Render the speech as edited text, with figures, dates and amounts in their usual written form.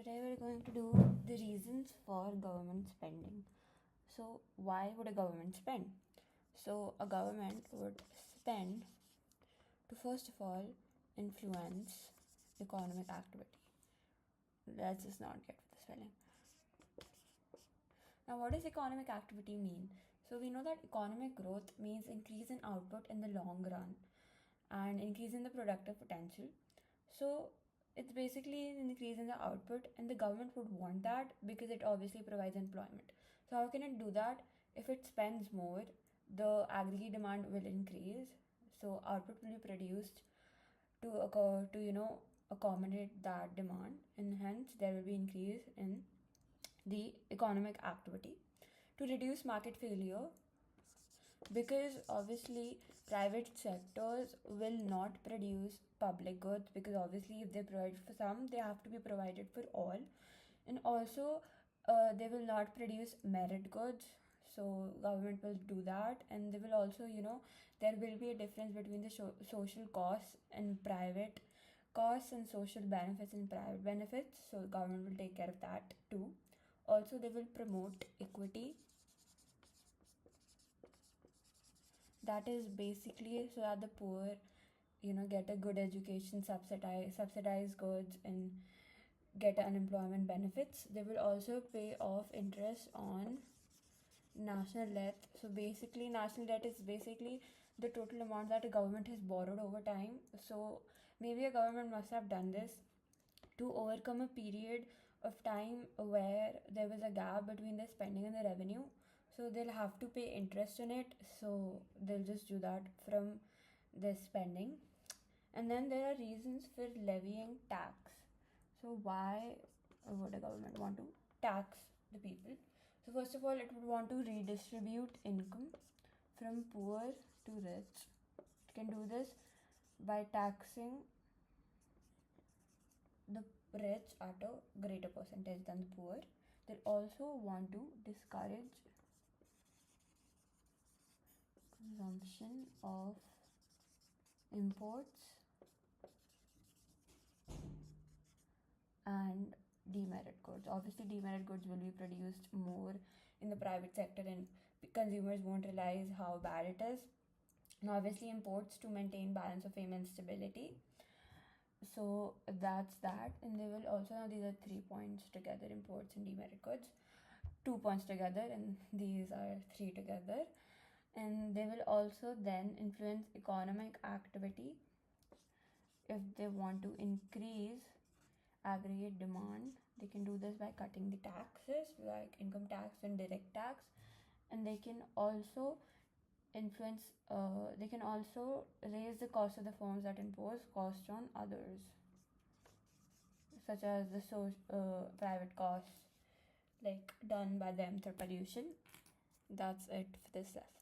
Today we're going to do the reasons for government spending. So why would a government spend? So a government would spend to first of all influence economic activity. Let's just not get with the spelling. Now what does economic activity mean? So we know that economic growth means increase in output in the long run and increase in the productive potential. So it's basically an increase in the output, and the government would want that because it obviously provides employment. So how can it do that? If it spends more, the aggregate demand will increase, so output will be produced to accommodate that demand, and hence there will be increase in the economic activity. To reduce market failure, because obviously private sectors will not produce public goods, because obviously if they provide for some, they have to be provided for all. And also they will not produce merit goods, so government will do that. And they will also, there will be a difference between the social costs and private costs, and social benefits and private benefits, so government will take care of that too. Also they will promote equity. That is basically so that the poor get a good education, subsidize goods, and get unemployment benefits. They will also pay off interest on national debt. So basically national debt is basically the total amount that a government has borrowed over time. So maybe a government must have done this to overcome a period of time where there was a gap between the spending and the revenue, so they'll have to pay interest on it, so they'll just do that from the spending. And then there are reasons for levying tax. So why would a government want to tax the people? So first of all, it would want to redistribute income from poor to rich. It can do this by taxing the rich at a greater percentage than the poor. They also want to discourage consumption of imports and demerit goods. Obviously demerit goods will be produced more in the private sector, and consumers won't realize how bad it is. And obviously imports to maintain balance of payment stability. So that's that. And they will also, now these are 3 points together, imports and demerit goods, 2 points together, and these are 3 together. And they will also then influence economic activity. If they want to increase aggregate demand, they can do this by cutting the taxes like income tax and direct tax. And they can also they can also raise the cost of the firms that impose costs on others, such as the private costs like done by them through pollution. That's it for this lesson.